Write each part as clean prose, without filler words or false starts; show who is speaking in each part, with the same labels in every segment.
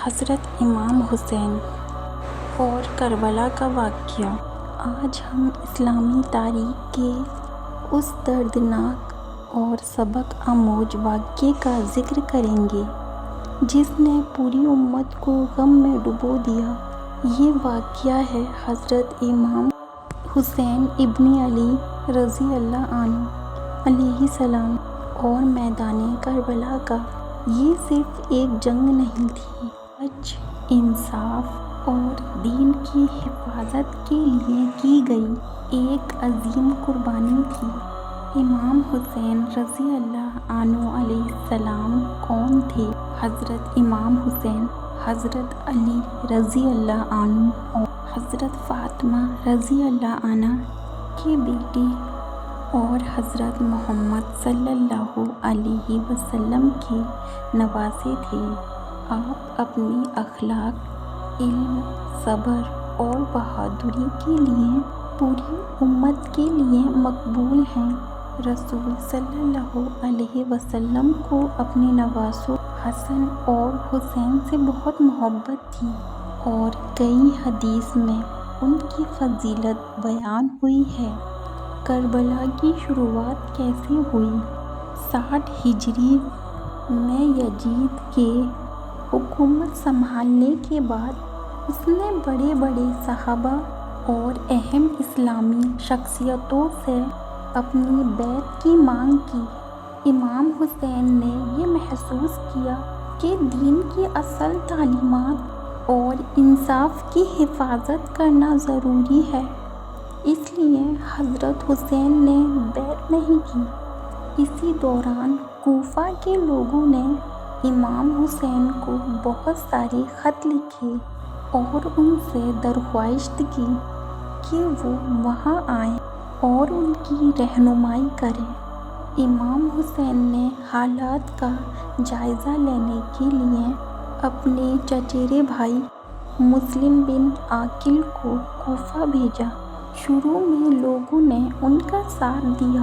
Speaker 1: حضرت امام حسین اور کربلا کا واقعہ۔ آج ہم اسلامی تاریخ کے اس دردناک اور سبق آموز واقعے کا ذکر کریں گے جس نے پوری امت کو غم میں ڈبو دیا۔ یہ واقعہ ہے حضرت امام حسین ابن علی رضی اللہ عنہ علیہ السلام اور میدان کربلا کا۔ یہ صرف ایک جنگ نہیں تھی، سچ، انصاف اور دین کی حفاظت کے لیے کی گئی ایک عظیم قربانی تھی۔ امام حسین رضی اللہ عنہ علیہ السلام کون تھے؟ حضرت امام حسین حضرت علی رضی اللہ عنہ اور حضرت فاطمہ رضی اللہ عنہا کے بیٹے اور حضرت محمد صلی اللہ علیہ وسلم کے نواسے تھے۔ آپ اپنی اخلاق، علم، صبر اور بہادری کے لیے پوری امت کے لیے مقبول ہیں۔ رسول صلی اللہ علیہ وسلم کو اپنے نواسوں حسن اور حسین سے بہت محبت تھی اور کئی حدیث میں ان کی فضیلت بیان ہوئی ہے۔ کربلا کی شروعات کیسے ہوئی؟ 60 ہجری میں یزید کے حکومت سنبھالنے کے بعد اس نے بڑے بڑے صحابہ اور اہم اسلامی شخصیتوں سے اپنی بیعت کی مانگ کی۔ امام حسین نے یہ محسوس کیا کہ دین کی اصل تعلیمات اور انصاف کی حفاظت کرنا ضروری ہے، اس لیے حضرت حسین نے بیعت نہیں کی۔ اسی دوران کوفہ کے لوگوں نے امام حسین کو بہت سارے خط لکھے اور ان سے درخواست کی کہ وہ وہاں آئیں اور ان کی رہنمائی کریں۔ امام حسین نے حالات کا جائزہ لینے کے لیے اپنے چچیرے بھائی مسلم بن عاقل کو کوفہ بھیجا۔ شروع میں لوگوں نے ان کا ساتھ دیا،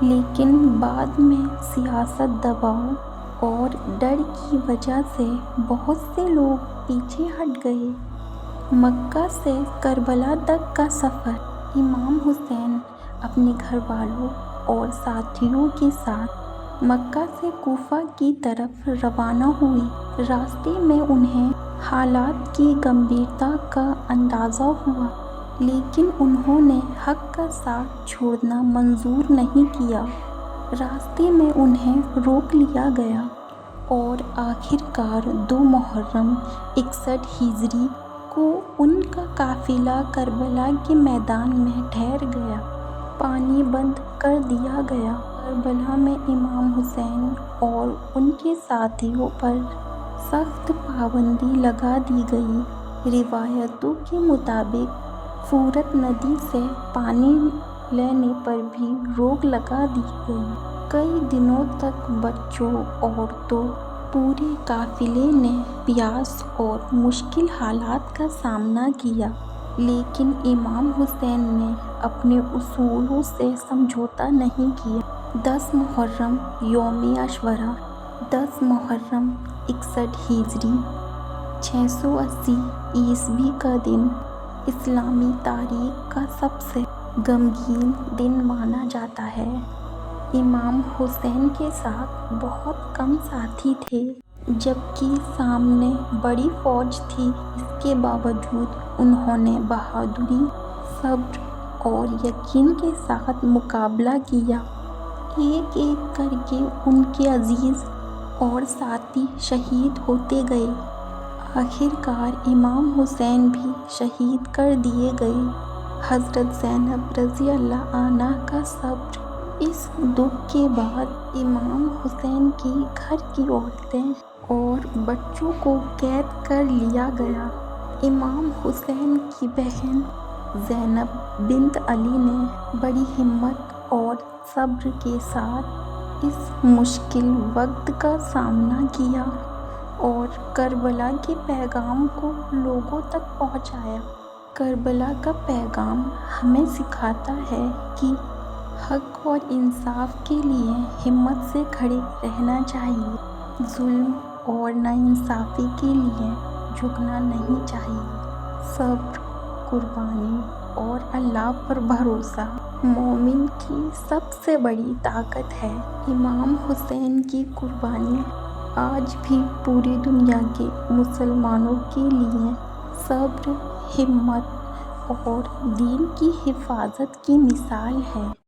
Speaker 1: لیکن بعد میں سیاسی دباؤ اور ڈر کی وجہ سے بہت سے لوگ پیچھے ہٹ گئے۔ مکہ سے کربلا تک کا سفر۔ امام حسین اپنے گھر والوں اور ساتھیوں کے ساتھ مکہ سے کوفہ کی طرف روانہ ہوئے۔ راستے میں انہیں حالات کی گمبھیرتا کا اندازہ ہوا، لیکن انہوں نے حق کا ساتھ چھوڑنا منظور نہیں کیا۔ راستے میں انہیں روک لیا گیا اور آخر کار 2 محرم 61 ہجری کو ان کا قافلہ کربلا کے میدان میں ٹھہر گیا۔ پانی بند کر دیا گیا۔ کربلا میں امام حسین اور ان کے ساتھیوں پر سخت پابندی لگا دی گئی۔ روایتوں کے مطابق فرات ندی سے پانی لینے پر بھی روک لگا دی گئی۔ کئی دنوں تک بچوں، عورتوں، پورے قافلے نے پیاس اور مشکل حالات کا سامنا کیا، لیکن امام حسین نے اپنے اصولوں سے سمجھوتہ نہیں کیا۔ 10 محرم یوم عاشوراء 10 محرم 61 ہجری 680 عیسوی کا دن اسلامی تاریخ کا سب سے غمگین دن مانا جاتا ہے۔ امام حسین کے ساتھ بہت کم ساتھی تھے، جبکہ سامنے بڑی فوج تھی۔ اس کے باوجود انہوں نے بہادری، صبر اور یقین کے ساتھ مقابلہ کیا۔ ایک ایک کر کے ان کے عزیز اور ساتھی شہید ہوتے گئے۔ آخر کار امام حسین بھی شہید کر دیے گئے۔ حضرت زینب رضی اللہ عنہا کا صبر۔ اس دکھ کے بعد امام حسین کے گھر کی عورتیں اور بچوں کو قید کر لیا گیا۔ امام حسین کی بہن زینب بنت علی نے بڑی ہمت اور صبر کے ساتھ اس مشکل وقت کا سامنا کیا اور کربلا کے پیغام کو لوگوں تک پہنچایا۔ کربلا کا پیغام ہمیں سکھاتا ہے کہ حق اور انصاف کے لیے ہمت سے کھڑے رہنا چاہیے۔ ظلم اور ناانصافی کے لیے جھکنا نہیں چاہیے۔ صبر، قربانی اور اللہ پر بھروسہ مومن کی سب سے بڑی طاقت ہے۔ امام حسین کی قربانی آج بھی پوری دنیا کے مسلمانوں کے لیے صبر، ہمت اور دین کی حفاظت کی مثال ہے۔